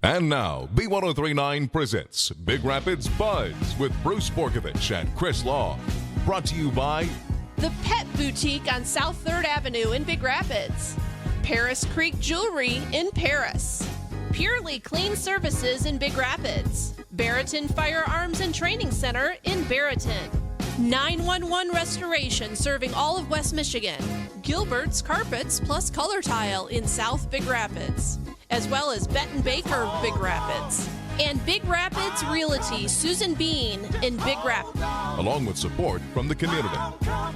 And now, B1039 presents Big Rapids Buzz with Bruce Borkovich and Chris Law. Brought to you by The Pet Boutique on South 3rd Avenue in Big Rapids. Paris Creek Jewelry in Paris. Purely Clean Services in Big Rapids. Barreton Firearms and Training Center in Barreton. 911 Restoration serving all of West Michigan. Gilbert's Carpets plus Color Tile in South Big Rapids, as well as Benton Baker Big Rapids. And Big Rapids Realty, Susan Bean in Big Rapids. along with support from the community.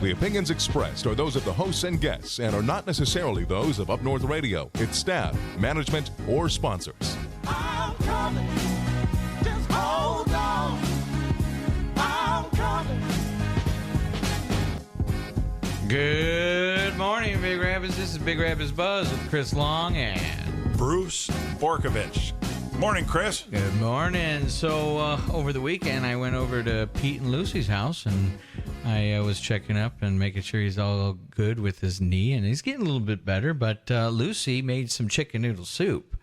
The opinions expressed are those of the hosts and guests and are not necessarily those of Up North Radio, its staff, management, or sponsors. I'm coming. Just hold on. I'm coming. Good morning, Big Rapids. This is Big Rapids Buzz with Chris Long and Bruce Borkovich. Morning, Chris. good morning. So over the weekend, I went over to Pete and Lucy's house, and I was checking up and making sure he's all good with his knee, and he's getting a little bit better. But Lucy made some chicken noodle soup,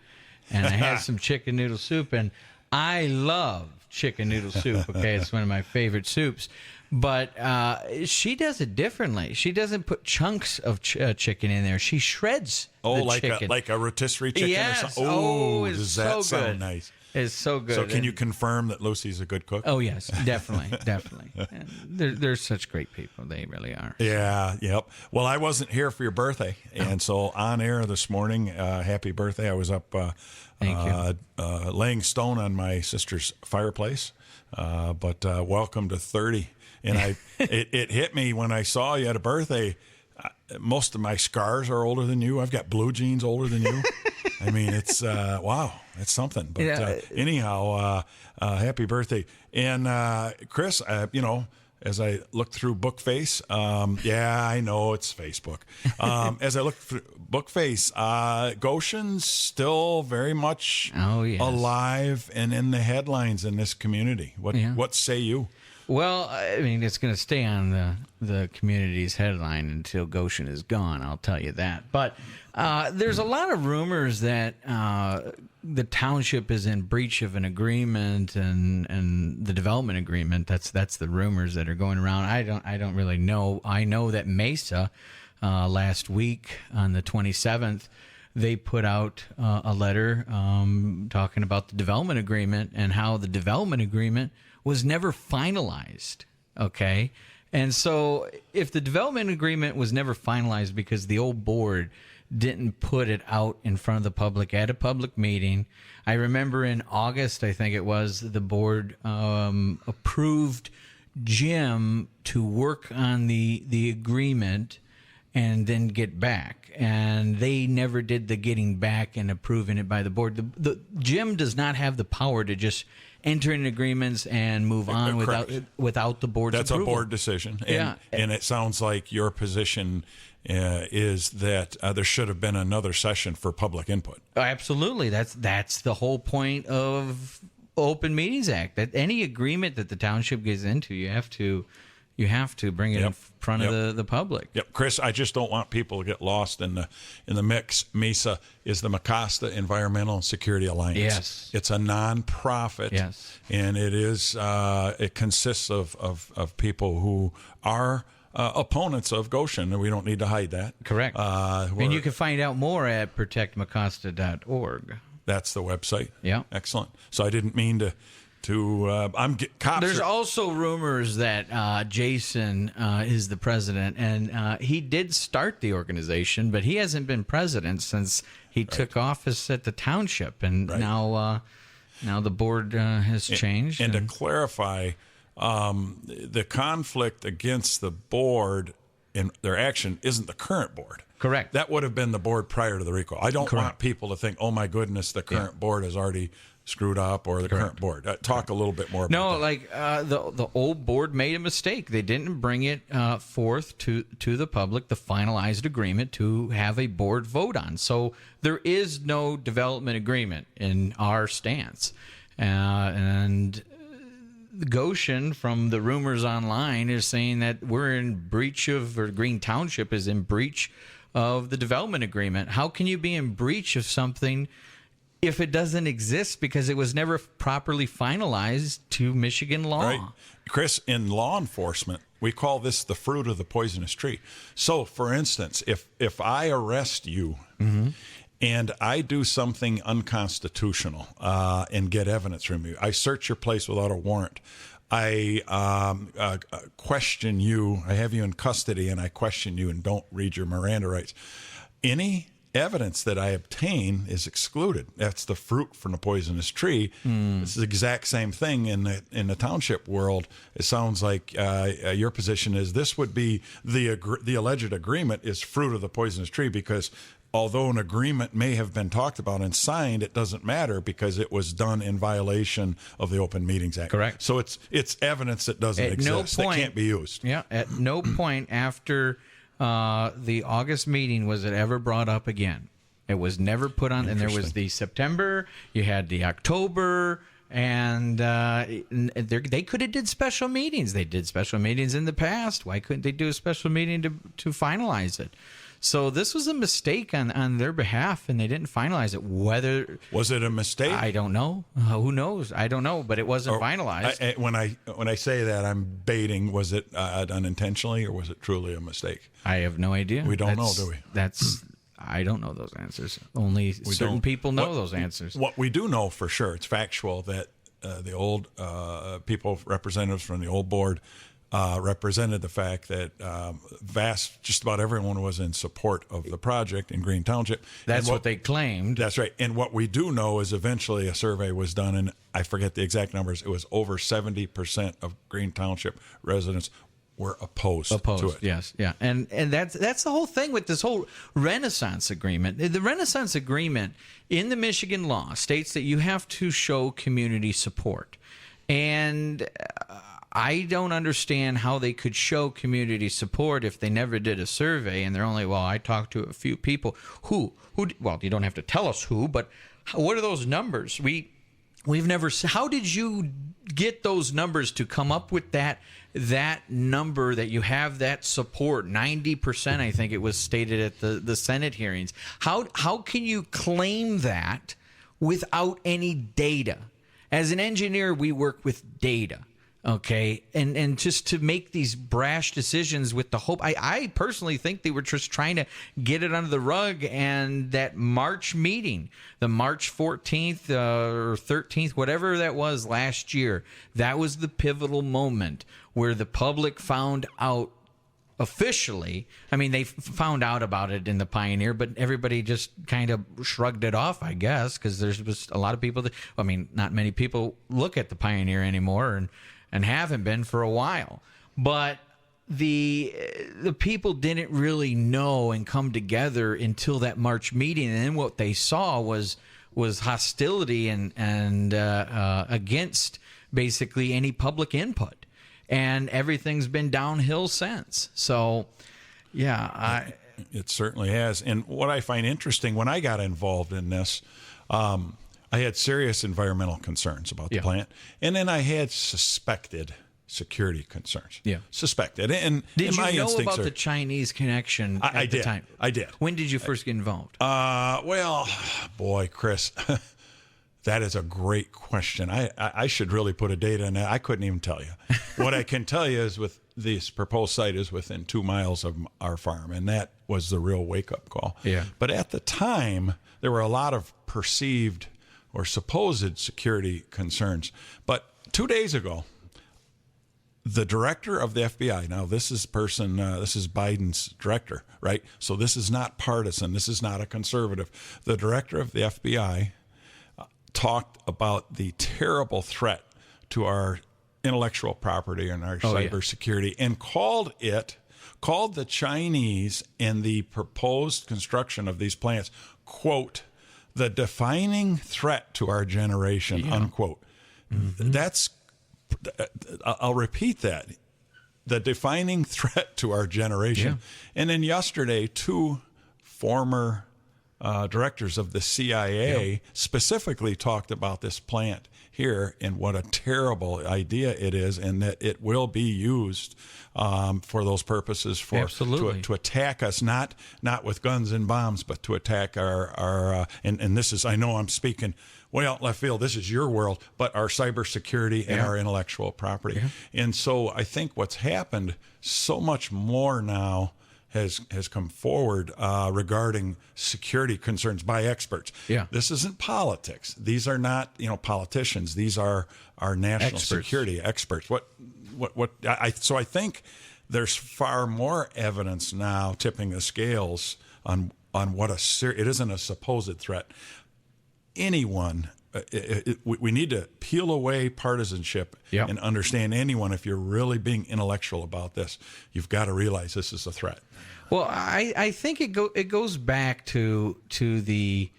and I had some chicken noodle soup, and I love chicken noodle soup. Okay, it's one of my favorite soups. But she does it differently. She doesn't put chunks of chicken in there. She shreds the chicken. like a rotisserie chicken Yes. or something? Oh, it's does that so sound good. nice? It's so good. So can And- you confirm that Lucy's a good cook? Oh, yes, definitely, definitely. And they're such great people. They really are. Yeah, yep. Well, I wasn't here for your birthday, and so on air this morning, happy birthday. I was up Thank laying stone on my sister's fireplace, but welcome to 30. And it hit me when I saw you at a birthday. Most of my scars are older than you. I've got blue jeans older than you. I mean, it's wow, it's something. But Yeah. anyhow, happy birthday. And Chris, as I looked through Bookface, yeah, I know it's Facebook. As I looked through Bookface, Goshen's still very much Oh, yes. alive and in the headlines in this community. What say you? Well, I mean, it's going to stay on the community's headline until Goshen is gone, I'll tell you that. But there's a lot of rumors that the township is in breach of an agreement and the development agreement. That's the rumors that are going around. I don't really know. I know that Mesa last week on the 27th, they put out a letter talking about the development agreement and how the development agreement was never finalized, okay? And so if the development agreement was never finalized because the old board didn't put it out in front of the public at a public meeting, I remember in August, I think it was, the board approved Jim to work on the agreement and then get back. And they never did the getting back and approving it by the board. The Jim does not have the power to just enter in agreements and move on without the board's That's approval. a board decision. And, Yeah. and it sounds like your position is that there should have been another session for public input. Absolutely. That's the whole point of Open Meetings Act. That any agreement that the township gets into, you have to bring it in front of the public. Yep, Chris, I just don't want people to get lost in the mix. MESA is the Mecosta Environmental and Security Alliance. Yes. It's a nonprofit. Yes. And it consists of people who are opponents of Goshen, and we don't need to hide that. Correct. And you can find out more at protectmecosta.org. That's the website. Yeah. Excellent. So I didn't mean to cops. There's also rumors that Jason is the president, and he did start the organization, but he hasn't been president since he took office at the township, and now the board has changed. And to clarify, the conflict against the board in their action isn't the current board. Correct. That would have been the board prior to the recall. I don't want people to think, oh my goodness, the current board has already screwed up, or the current board. Talk a little bit more about that. Like the old board made a mistake. They didn't bring it forth to the public, the finalized agreement to have a board vote on. So there is no development agreement in our stance. And Goshen, from the rumors online, is saying that we're in breach of, or Green Township is in breach of the development agreement. How can you be in breach of something if it doesn't exist because it was never properly finalized to Michigan law. Right. Chris, in law enforcement, we call this the fruit of the poisonous tree. So, for instance, if I arrest you and I do something unconstitutional and get evidence from you, I search your place without a warrant, I question you, I have you in custody, and I question you and don't read your Miranda rights, any evidence that I obtain is excluded. That's the fruit from the poisonous tree. It's the exact same thing in the township world. It sounds like your position is this would be the alleged agreement is fruit of the poisonous tree, because although an agreement may have been talked about and signed, it doesn't matter because it was done in violation of the Open Meetings Act. Correct. So it's evidence that doesn't exist, that can't be used. Yeah. At no point after the August meeting was it ever brought up again. It was never put on. And there was the September, you had the October, and they could have did special meetings. They did special meetings in the past. Why couldn't they do a special meeting to finalize it? So this was a mistake on their behalf, and they didn't finalize it. Whether was it a mistake? I don't know. Who knows? I don't know. But it wasn't finalized. When I say that, I'm baiting. Was it done intentionally, or was it truly a mistake? I have no idea. We don't know, do we? I don't know those answers. Only certain people know those answers. What we do know for sure, it's factual, that the old people, representatives from the old board, represented the fact that just about everyone was in support of the project in Green Township. That's what they claimed. That's right. And what we do know is eventually a survey was done, and I forget the exact numbers. It was over 70% of Green Township residents were opposed to it. Yes, yeah. And that's the whole thing with this whole Renaissance Agreement. The Renaissance Agreement in the Michigan law states that you have to show community support. And I don't understand how they could show community support if they never did a survey and they're only, I talked to a few people. Who, well, you don't have to tell us who, but what are those numbers? We've never, how did you get those numbers to come up with that number that you have that support? 90%, I think it was stated at the Senate hearings. How can you claim that without any data? As an engineer, we work with data. Okay, and just to make these brash decisions with the hope, I personally think they were just trying to get it under the rug. And that March meeting, the March 14th or 13th, whatever that was last year, that was the pivotal moment where the public found out officially. I mean, they found out about it in the Pioneer, but everybody just kind of shrugged it off, I guess, because there's a lot of people that, not many people look at the Pioneer anymore, and haven't been for a while. But the people didn't really know and come together until that March meeting, and then what they saw was hostility and against basically any public input, and everything's been downhill since. So, yeah, it certainly has. And what I find interesting, when I got involved in this, I had serious environmental concerns about the plant, and then I had suspected security concerns. Yeah, suspected. And did you know about the Chinese connection at the time? I did. When did you first get involved? Well, boy, Chris, that is a great question. I should really put a date on that. I couldn't even tell you. What I can tell you is with this proposed site is within 2 miles of our farm, and that was the real wake-up call. Yeah. But at the time, there were a lot of perceived or supposed security concerns. But 2 days ago, the director of the FBI, now this is Biden's director, right? So this is not partisan. This is not a conservative. The director of the FBI talked about the terrible threat to our intellectual property and our cybersecurity, and called the Chinese and the proposed construction of these plants, quote, the defining threat to our generation, unquote. That's, I'll repeat that, the defining threat to our generation. And then yesterday, 2 former directors of the CIA specifically talked about this plant here and what a terrible idea it is, and that it will be used for those purposes, to attack us, not with guns and bombs, but to attack our and this is, I know I'm speaking way out left field, this is your world, but our cybersecurity and our intellectual property. And so I think what's happened, so much more now has come forward regarding security concerns by experts. This isn't politics. These are not politicians. These are our national security experts. So I think there's far more evidence now tipping the scales on what it isn't a supposed threat. Anyone. We need to peel away partisanship and understand anyone. If you're really being intellectual about this, you've got to realize this is a threat. Well, I think it goes back to the.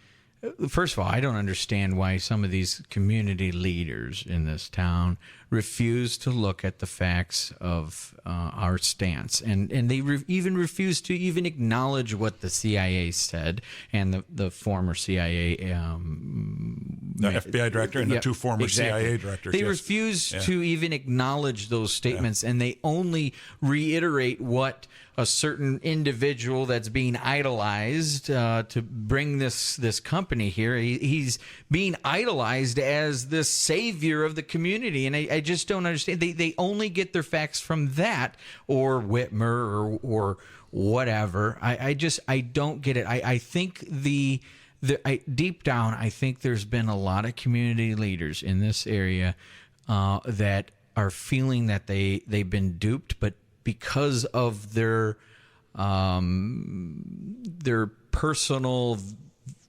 First of all, I don't understand why some of these community leaders in this town refuse to look at the facts of our stance, and they even refuse to even acknowledge what the CIA said, and the former CIA, the FBI director, and the two former CIA directors. They refuse to even acknowledge those statements, and they only reiterate what a certain individual that's being idolized to bring this company here. He's being idolized as the savior of the community, and I just don't understand. They only get their facts from that, or Whitmer, or whatever. I don't get it. I think deep down, I think there's been a lot of community leaders in this area that are feeling that they've been duped, but because of their personal,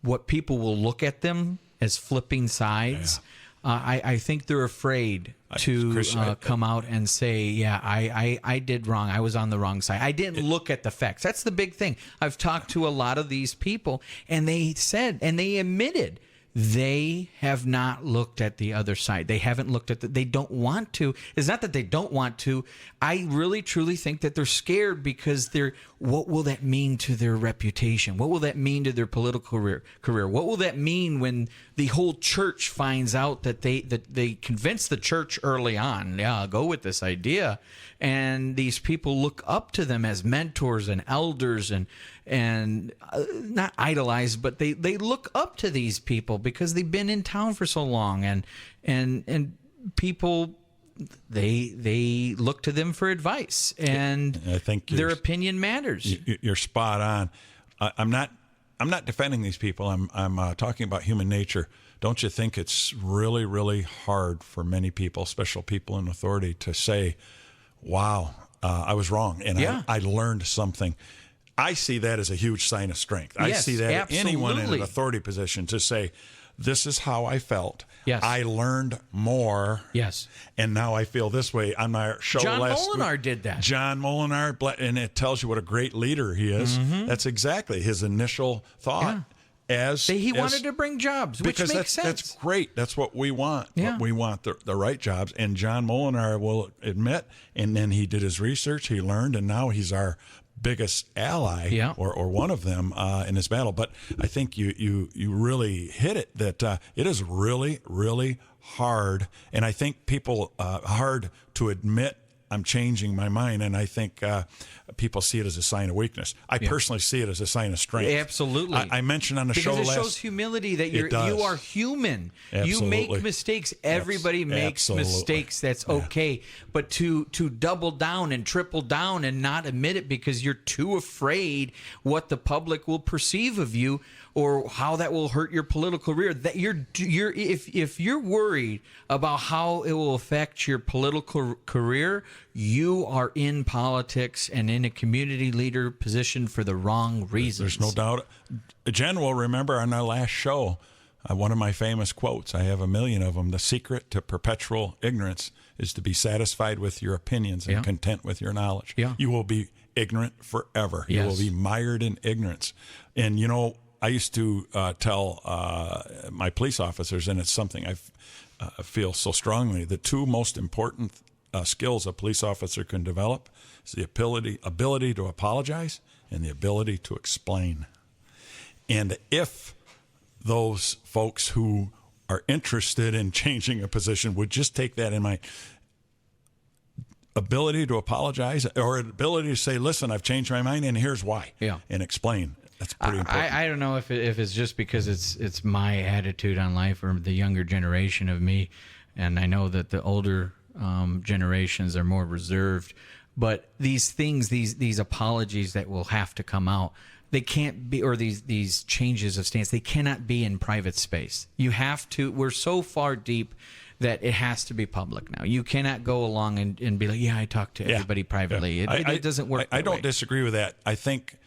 what people will look at them as flipping sides. I think they're afraid to come out and say, I did wrong. I was on the wrong side. I didn't look at the facts. That's the big thing. I've talked to a lot of these people, and they said, and they admitted, they have not looked at the other side. They haven't looked at they don't want to. It's not that they don't want to. I really, truly think that they're scared because what will that mean to their reputation? What will that mean to their political career? What will that mean when the whole church finds out that they convinced the church early on, go with this idea, and these people look up to them as mentors and elders and not idolize, but they look up to these people because they've been in town for so long, and people they look to them for advice, and I think their opinion matters. You're spot on. I'm not defending these people. I'm talking about human nature. Don't you think it's really, really hard for many people, especially people in authority, to say, "Wow, I was wrong, and I learned something." I see that as a huge sign of strength. I see that absolutely. Anyone in an authority position to say, this is how I felt. Yes. I learned more. Yes. And now I feel this way. On my show John last Molinar week, did that. John Molinar, and it tells you what a great leader he is. Mm-hmm. That's exactly his initial thought. He wanted to bring jobs, which makes sense. That's great. That's what we want. Yeah. We want the right jobs. And John Molinar will admit, and then he did his research, he learned, and now he's our biggest ally, or one of them in this battle. But I think you really hit it, that it is really, really hard. And I think people hard to admit, I'm changing my mind, and I think people see it as a sign of weakness. I personally see it as a sign of strength. Absolutely. I mentioned on the show because last... it shows humility, that you are human. Absolutely. You make mistakes. Everybody makes mistakes. That's okay. But to double down and triple down and not admit it because you're too afraid what the public will perceive of you, or how that will hurt your political career, that if you're worried about how it will affect your political career, you are in politics and in a community leader position for the wrong reasons. There's no doubt. Jen will remember on our last show, one of my famous quotes, I have a million of them: the secret to perpetual ignorance is to be satisfied with your opinions and content with your knowledge. You will be ignorant forever. You will be mired in ignorance. And I used to tell my police officers, and it's something I feel so strongly, the two most important skills a police officer can develop is the ability to apologize and the ability to explain. And if those folks who are interested in changing a position would just take that in mind, ability to apologize or ability to say, listen, I've changed my mind and here's why, and explain. That's pretty important. I don't know if it's just because it's my attitude on life or the younger generation of me, and I know that the older generations are more reserved. But these things, these apologies that will have to come out, they can't be, or these changes of stance, they cannot be in private space. You have to. We're so far deep that it has to be public now. You cannot go along and be like, yeah, I talked to everybody privately. It doesn't work. I don't way. disagree with that. I think,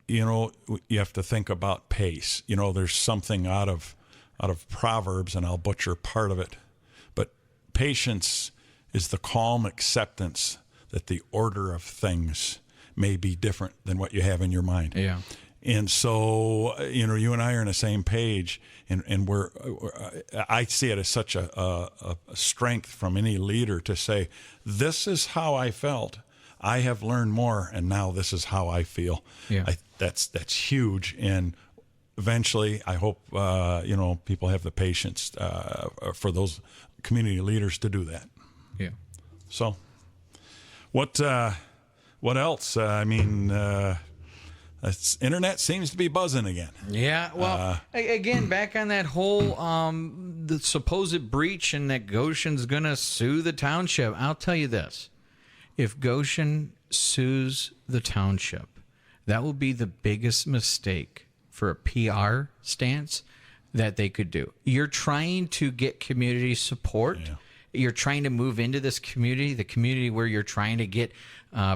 you have to think about pace. There's something out of Proverbs, and I'll butcher part of it, but patience is the calm acceptance that the order of things may be different than what you have in your mind. Yeah. And so, you and I are on the same page, and I see it as such a strength from any leader to say, this is how I felt. I have learned more, and now this is how I feel. Yeah. That's huge. And eventually, I hope, people have the patience for those community leaders to do that. Yeah. So, what else? Internet seems to be buzzing again. Yeah, well, again, back on that whole the supposed breach and that Goshen's going to sue the township. I'll tell you this. If Goshen sues the township, that will be the biggest mistake for a PR stance that they could do. You're trying to get community support. Yeah. You're trying to move into this community, the community where you're trying to get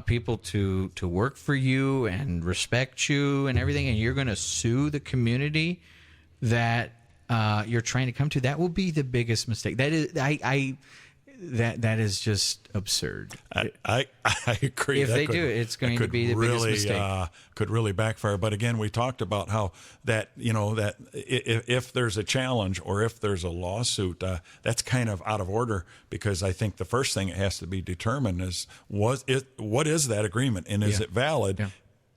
people to work for you and respect you and everything, and you're going to sue the community that you're trying to come to. That will be the biggest mistake. That is, that is just absurd. I agree. If they do it, it's going to be the biggest mistake. Could really backfire. But again, we talked about how that if there's a challenge or if there's a lawsuit, that's kind of out of order, because I think the first thing it has to be determined is what is that agreement, and is it valid,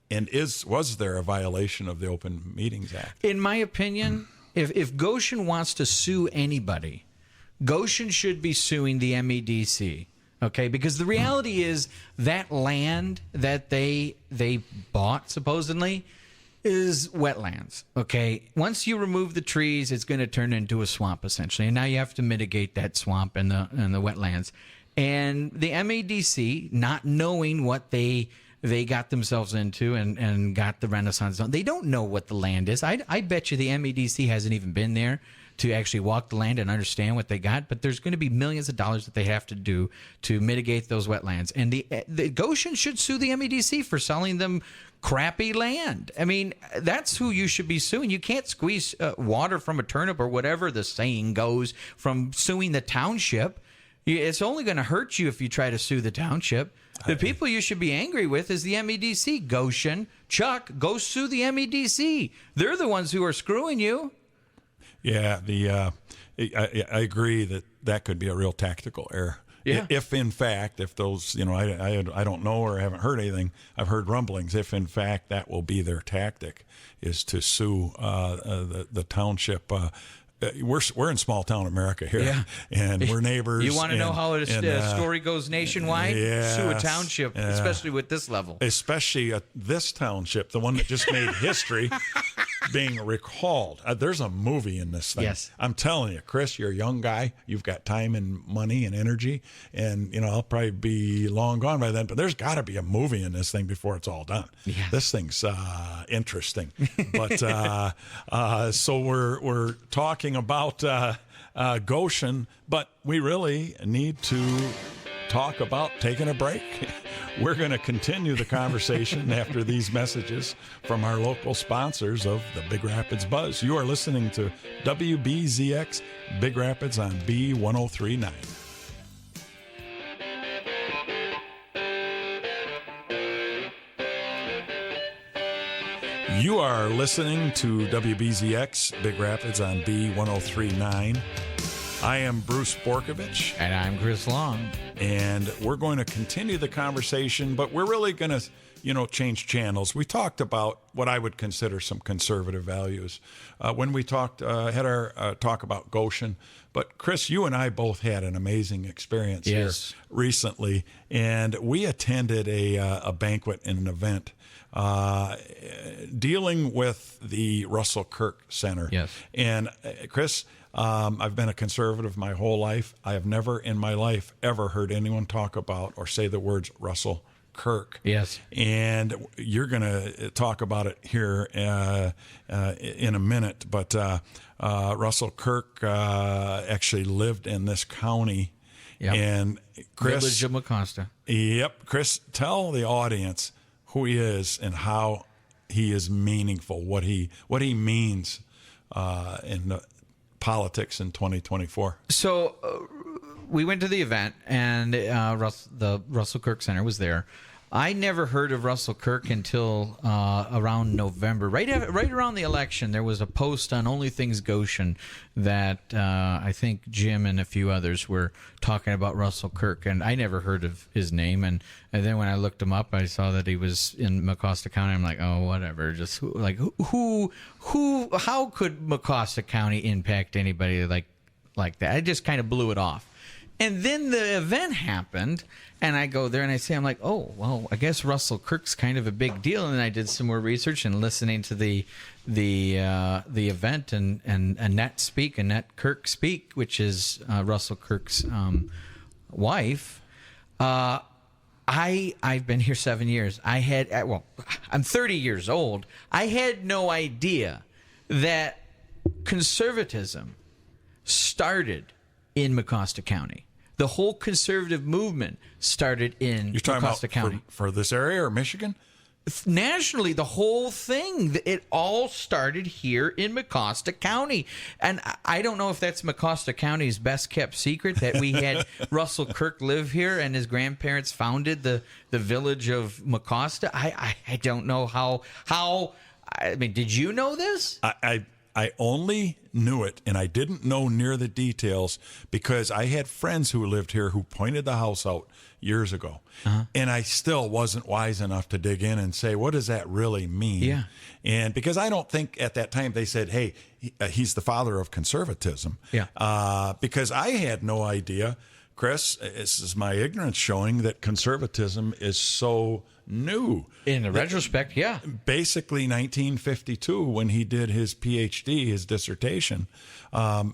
and was there a violation of the Open Meetings Act? In my opinion, if Goshen wants to sue anybody, Goshen should be suing the MEDC, okay? Because the reality is that land that they bought, supposedly, is wetlands, okay? Once you remove the trees, it's going to turn into a swamp, essentially. And now you have to mitigate that swamp and the wetlands. And the MEDC, not knowing what they got themselves into and got the Renaissance Zone, they don't know what the land is. I bet you the MEDC hasn't even been there to actually walk the land and understand what they got, but there's going to be millions of dollars that they have to do to mitigate those wetlands. And the Goshen should sue the MEDC for selling them crappy land. I mean, that's who you should be suing. You can't squeeze water from a turnip, or whatever the saying goes, from suing the township. It's only going to hurt you if you try to sue the township. The people you should be angry with is the MEDC. Goshen, Chuck, go sue the MEDC. They're the ones who are screwing you. Yeah, I agree that could be a real tactical error. Yeah. If in fact, if those, I don't know or haven't heard anything, I've heard rumblings. If in fact that will be their tactic, is to sue the township. We're in small town America here, and we're neighbors. You want to know how a story goes nationwide? Yes, sue a township, especially with this level. Especially this township, the one that just made history, being recalled. There's a movie in this thing. Yes. I'm telling you, Chris, you're a young guy. You've got time and money and energy, and I'll probably be long gone by then. But there's got to be a movie in this thing before it's all done. Yeah. This thing's interesting. But so we're talking about Goshen, but we really need to talk about taking a break. We're going to continue the conversation after these messages from our local sponsors of the Big Rapids Buzz. You are listening to WBZX Big Rapids on B1039. You are listening to WBZX Big Rapids on B1039. I am Bruce Borkovich. And I'm Chris Long. And we're going to continue the conversation, but we're really going to change channels. We talked about what I would consider some conservative values when we had our talk about Goshen. But Chris, you and I both had an amazing experience here recently, and we attended a banquet and an event dealing with the Russell Kirk Center. Yes. And Chris, I've been a conservative my whole life. I have never in my life ever heard anyone talk about or say the words Russell Kirk. Yes. And you're going to talk about it here in a minute. But Russell Kirk actually lived in this county. Yep. And Chris, Village of Mecosta. Yep. Chris, tell the audience who he is and how he is meaningful, what he means in the politics in 2024. So we went to the event, and the Russell Kirk Center was there. I never heard of Russell Kirk until around November. Right around the election, there was a post on Only Things Goshen that I think Jim and a few others were talking about Russell Kirk, and I never heard of his name. And then when I looked him up, I saw that he was in Mecosta County. I'm like, oh, whatever. Just who? How could Mecosta County impact anybody like that? I just kind of blew it off. And then the event happened, and I go there and I say, I'm like, oh, well, I guess Russell Kirk's kind of a big deal. And then I did some more research and listening to the event and Annette Kirk speak, which is Russell Kirk's wife. I've been here 7 years. I'm 30 years old. I had no idea that conservatism started in Mecosta County. The whole conservative movement started in Mecosta County. For this area or Michigan? Nationally, the whole thing, it all started here in Mecosta County. And I don't know if that's Mecosta County's best kept secret, that we had Russell Kirk live here and his grandparents founded the village of Mecosta. I don't know how. I mean, did you know this? I only knew it, and I didn't know near the details because I had friends who lived here who pointed the house out years ago. Uh-huh. And I still wasn't wise enough to dig in and say, what does that really mean? Yeah. And because I don't think at that time they said, hey, he's the father of conservatism. Yeah. Because I had no idea, Chris, this is my ignorance showing that conservatism is so new. In the retrospect, yeah. Basically 1952 when he did his PhD, his dissertation, that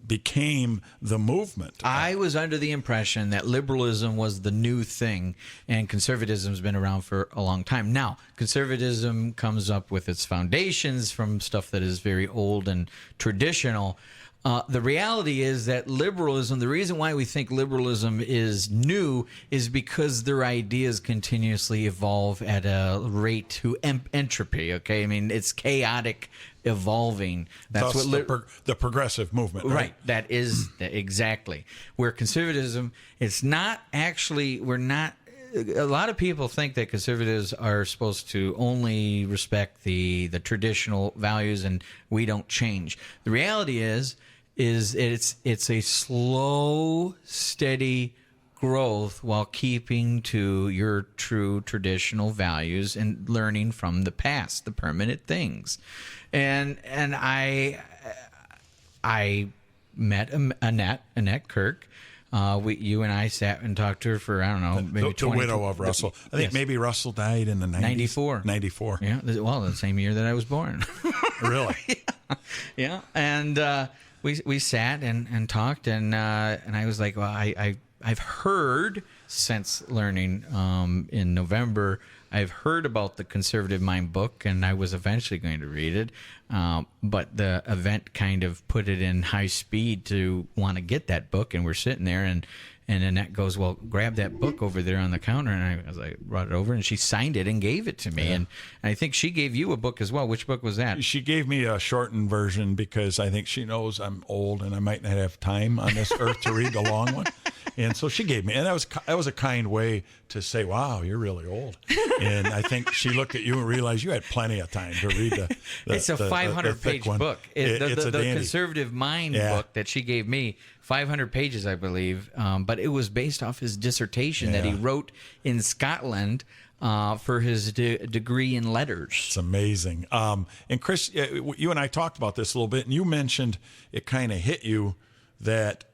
became the movement. I was under the impression that liberalism was the new thing and conservatism's been around for a long time. Now, conservatism comes up with its foundations from stuff that is very old and traditional. The reality is that liberalism, the reason why we think liberalism is new is because their ideas continuously evolve at a rate to entropy, okay? I mean, it's chaotic evolving. That's thus what the progressive movement, right? That is exactly. Where conservatism, it's not actually, a lot of people think that conservatives are supposed to only respect the traditional values and we don't change. The reality is it's a slow, steady growth while keeping to your true traditional values and learning from the past, the permanent things. And I met Annette Kirk. You and I sat and talked to her for, I don't know, maybe the widow of Russell. I think maybe Russell died in the 90s. 94. Yeah, well, the same year that I was born. Really? Yeah. And we sat and talked, and I was like, well, I've heard since learning in November, I've heard about the Conservative Mind book, and I was eventually going to read it, but the event kind of put it in high speed to want to get that book, and we're sitting there, and Annette goes, well, grab that book over there on the counter, and I was like, brought it over, and she signed it and gave it to me, and I think she gave you a book as well. Which book was that? She gave me a shortened version because I think she knows I'm old and I might not have time on this earth to read the long one. And so she gave me, and that was a kind way to say, wow, you're really old. And I think she looked at you and realized you had plenty of time to read the It's a 500-page book. It's a the dandy. Conservative Mind book that she gave me, 500 pages, I believe. But it was based off his dissertation that he wrote in Scotland for his degree in letters. It's amazing. And Chris, you and I talked about this a little bit, and you mentioned it kind of hit you that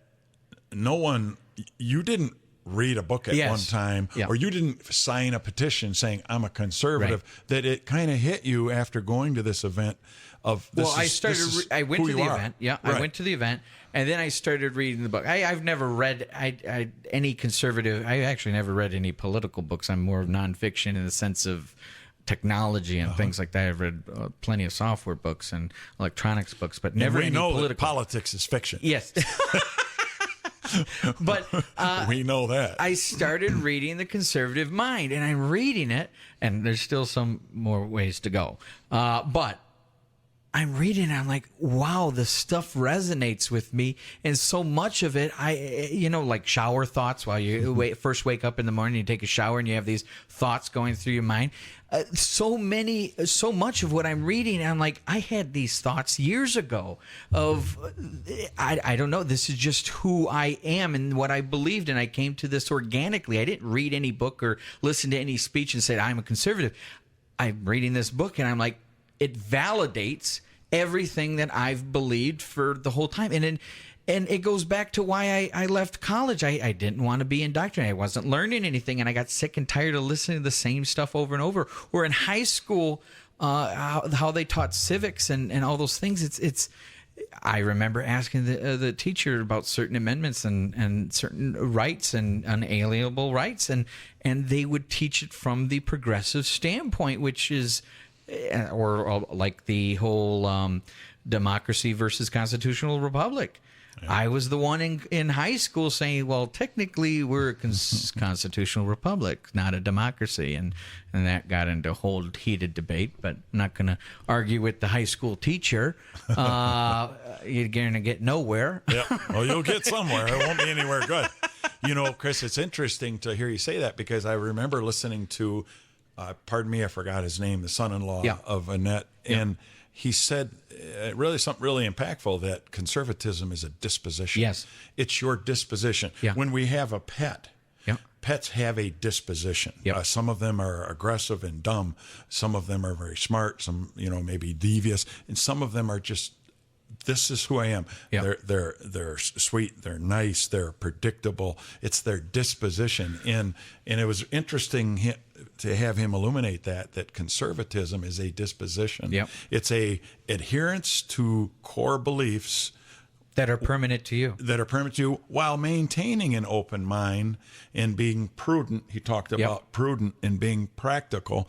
you didn't read a book at one time, or you didn't sign a petition saying I'm a conservative. Right. That it kind of hit you after going to this event. I went to the event. Yeah, right. I went to the event, and then I started reading the book. I've never read any conservative. I actually never read any political books. I'm more of nonfiction in the sense of technology and things like that. I've read plenty of software books and electronics books, but never any political. We know that politics is fiction. Yes. But we know that. I started reading The Conservative Mind, and I'm reading it, and there's still some more ways to go. But I'm reading it, I'm like, wow, this stuff resonates with me. And so much of it, like shower thoughts while you first wake up in the morning, you take a shower and you have these thoughts going through your mind. So much of what I'm reading, I'm like, I had these thoughts years ago of, I don't know, this is just who I am and what I believed, and I came to this organically. I didn't read any book or listen to any speech and said, I'm a conservative. I'm reading this book, and I'm like, it validates everything that I've believed for the whole time. And it goes back to why I left college. I didn't want to be indoctrinated. I wasn't learning anything, and I got sick and tired of listening to the same stuff over and over. Or in high school, how they taught civics and all those things. I remember asking the teacher about certain amendments and certain rights and unalienable rights, and they would teach it from the progressive standpoint, which is, or like the whole democracy versus constitutional republic. Yeah. I was the one in high school saying, well, technically we're a constitutional republic, not a democracy. And that got into a whole heated debate, but I'm not going to argue with the high school teacher. You're going to get nowhere. Yeah. Well, you'll get somewhere. It won't be anywhere good. Chris, it's interesting to hear you say that, because I remember listening to, pardon me, I forgot his name, the son-in-law of Annette, and he said something really impactful, that conservatism is a disposition. Yes. It's your disposition. Yeah. When we have a pet, pets have a disposition. Yep. Some of them are aggressive and dumb. Some of them are very smart. Some, maybe devious. And some of them are just, this is who I am. Yep. They're sweet. They're nice. They're predictable. It's their disposition. And it was interesting to have him illuminate that conservatism is a disposition. Yep. It's a adherence to core beliefs that are permanent to you. While maintaining an open mind and being prudent. He talked about prudent and being practical,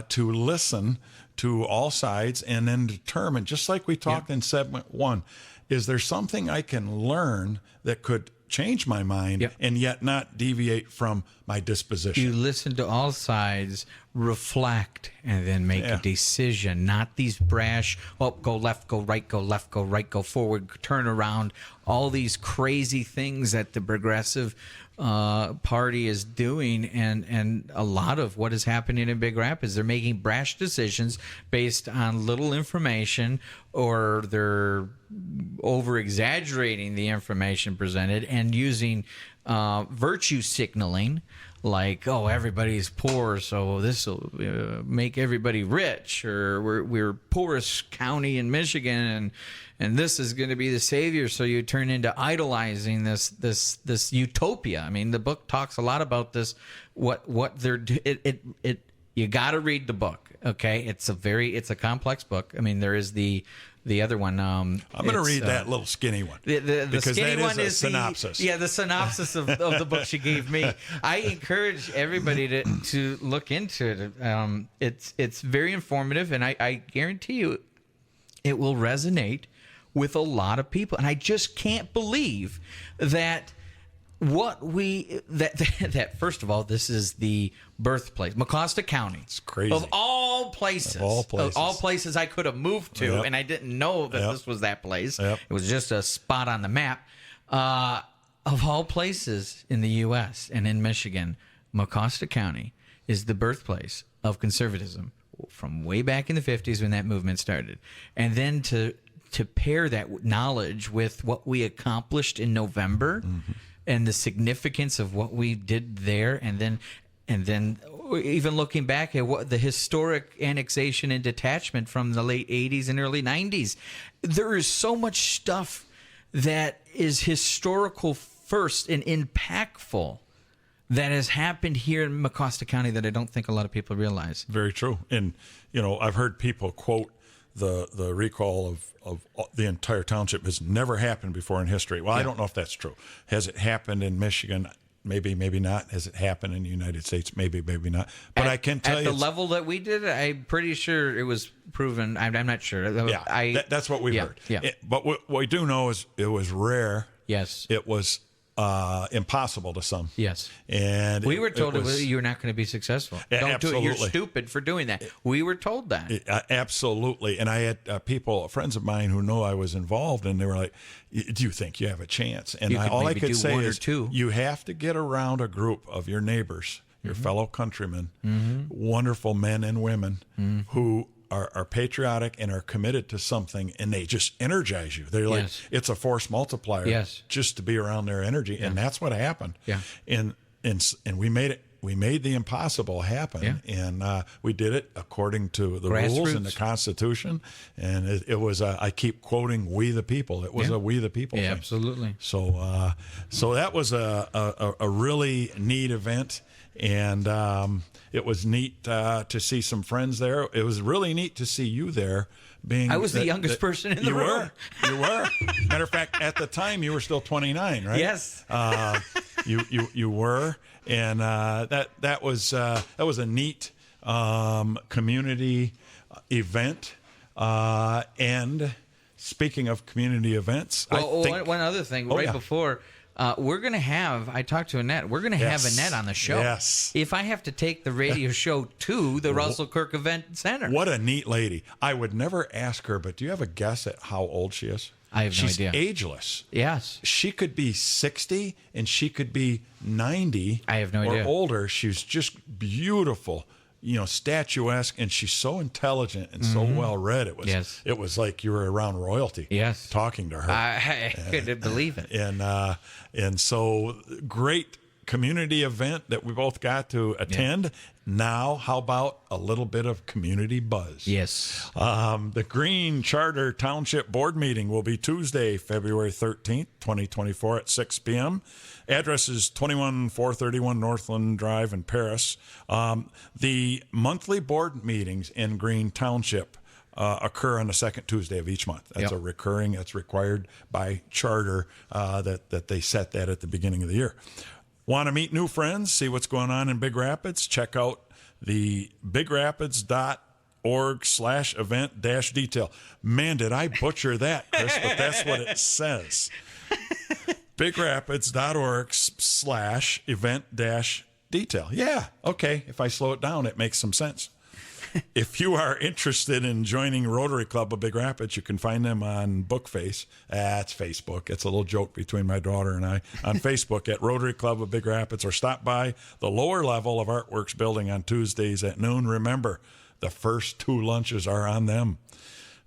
to listen to all sides and then determine, just like we talked in segment 1, is there something I can learn that could change my mind and yet not deviate from my disposition? You listen to all sides, reflect, and then make a decision. Not these brash, go left, go right, go left, go right, go forward, turn around. All these crazy things that the progressive party is doing, and a lot of what is happening in Big Rapids, they're making brash decisions based on little information, or they're over exaggerating the information presented and using virtue signaling, like, everybody's poor, so this will make everybody rich, or we're poorest county in Michigan, and this is going to be the savior. So you turn into idolizing this utopia. I mean, the book talks a lot about this. What they're you got to read the book. Okay, it's a complex book. I mean, there is the other one. I'm going to read that little skinny one. The skinny one is a synopsis. The synopsis of the book she gave me. I encourage everybody to look into it. It's very informative, and I guarantee you it will resonate with a lot of people. And I just can't believe that that first of all, this is the birthplace, Mecosta County. It's crazy. Of all places. Of all places I could have moved to, and I didn't know that this was that place. Yep. It was just a spot on the map. Of all places in the U.S. and in Michigan, Mecosta County is the birthplace of conservatism from way back in the 50s when that movement started. And then to pair that knowledge with what we accomplished in November and the significance of what we did there, and then even looking back at what the historic annexation and detachment from the late 80s and early 90s, there is so much stuff that is historical first and impactful that has happened here in Mecosta County that I don't think a lot of people realize. Very true. And, I've heard people quote the recall of the entire township has never happened before in history. Well, I don't know if that's true. Has it happened in Michigan? Maybe, maybe not. Has it happened in the United States? Maybe, maybe not. But I can tell you, at the level that we did, I'm pretty sure it was proven. I'm not sure. Yeah, that's what we've heard. Yeah. But what we do know is it was rare. Yes. It was impossible to some. Yes. And we were told you were not going to be successful. Don't do it. You're stupid for doing that. We were told that. Absolutely. And I had people, friends of mine who know I was involved, and they were like, do you think you have a chance? And all I could say is you have to get around a group of your neighbors, your fellow countrymen, wonderful men and women who are patriotic and are committed to something, and they just energize you. They're like, it's a force multiplier just to be around their energy. And that's what happened. Yeah. And we made it. We made the impossible happen, and we did it according to the rules and the Constitution. And it was, I keep quoting, "We the people." It was a "We the people" thing. Absolutely. So that was a really neat event, and it was neat to see some friends there. It was really neat to see you there. I was the youngest person in the room. You were. Matter of fact, at the time you were still 29, right? Yes. You were, and that was a neat community event. And speaking of community events, one other thing before. We're going to have, I talked to Annette, we're going to have Annette on the show. Yes. If I have to take the radio show to the Russell Kirk Event Center. What a neat lady. I would never ask her, but do you have a guess at how old she is? I have no idea. She's ageless. Yes. She could be 60 and she could be 90. I have no idea. Or older. She's just beautiful. Statuesque, and she's so intelligent and so well read. It was like you were around royalty. Yes, talking to her. I couldn't believe it. And so great community event that we both got to attend. Yeah. Now, how about a little bit of community buzz? Yes. The Green Charter Township Board meeting will be Tuesday, February 13th, 2024 at 6 p.m. Address is 21431 Northland Drive in Paris. The monthly board meetings in Green Township occur on the second Tuesday of each month. That's that's required by charter that they set that at the beginning of the year. Want to meet new friends, see what's going on in Big Rapids? Check out the bigrapids.org/event-detail. Man, did I butcher that, Chris, but that's what it says. bigrapids.org/event-detail. Yeah, okay. If I slow it down, it makes some sense. If you are interested in joining Rotary Club of Big Rapids, you can find them on Bookface. That's Facebook. It's a little joke between my daughter and I on Facebook at Rotary Club of Big Rapids, or stop by the lower level of Artworks building on Tuesdays at noon. Remember, the first 2 lunches are on them.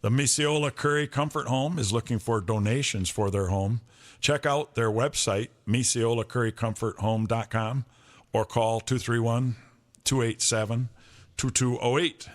The Mecosta Curry Comfort Home is looking for donations for their home. Check out their website, MecostaCurryComfortHome.com, or call 231-287-2208.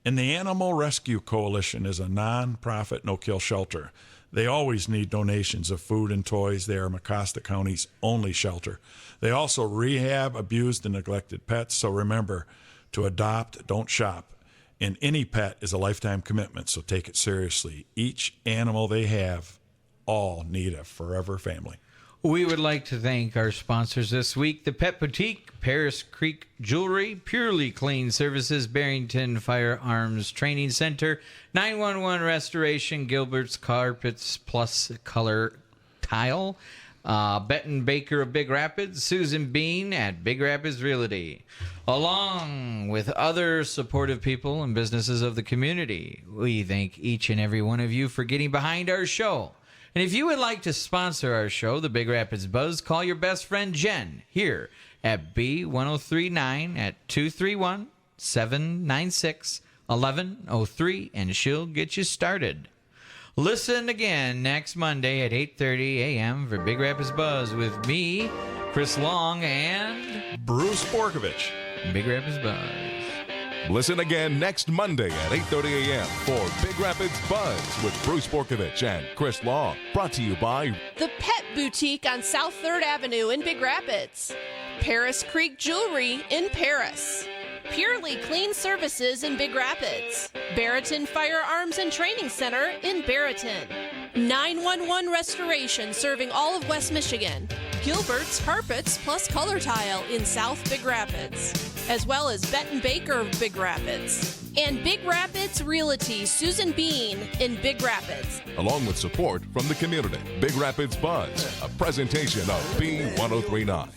And the Animal Rescue Coalition is a non-profit no-kill shelter. They always need donations of food and toys. They are Mecosta County's only shelter. They also rehab abused and neglected pets. So remember, to adopt, don't shop. And any pet is a lifetime commitment, so take it seriously. Each animal they have, all need a forever family. We would like to thank our sponsors this week: the Pet Boutique, Paris Creek Jewelry, Purely Clean Services, Barrington Firearms Training Center, 911 Restoration, Gilbert's Carpets Plus Color Tile, Benton Baker of Big Rapids, Susan Bean at Big Rapids Realty, along with other supportive people and businesses of the community. We thank each and every one of you for getting behind our show. And if you would like to sponsor our show, The Big Rapids Buzz, call your best friend Jen here at B1039 at 231-796-1103, and she'll get you started. Listen again next Monday at 8:30 a.m. for Big Rapids Buzz with me, Chris Long, and Bruce Borkovich. Big Rapids Buzz. Listen again next Monday at 8:30 a.m. for Big Rapids Buzz with Bruce Borkovich and Chris Long. Brought to you by The Pet Boutique on South 3rd Avenue in Big Rapids. Paris Creek Jewelry in Paris. Purely Clean Services in Big Rapids. Barreton Firearms and Training Center in Barreton. 911 Restoration serving all of West Michigan. Gilbert's Carpets plus Color Tile in South Big Rapids. As well as Benton Baker of Big Rapids. And Big Rapids Realty Susan Bean in Big Rapids. along with support from the community. Big Rapids Buzz, a presentation of B1039.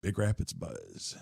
Big Rapids Buzz.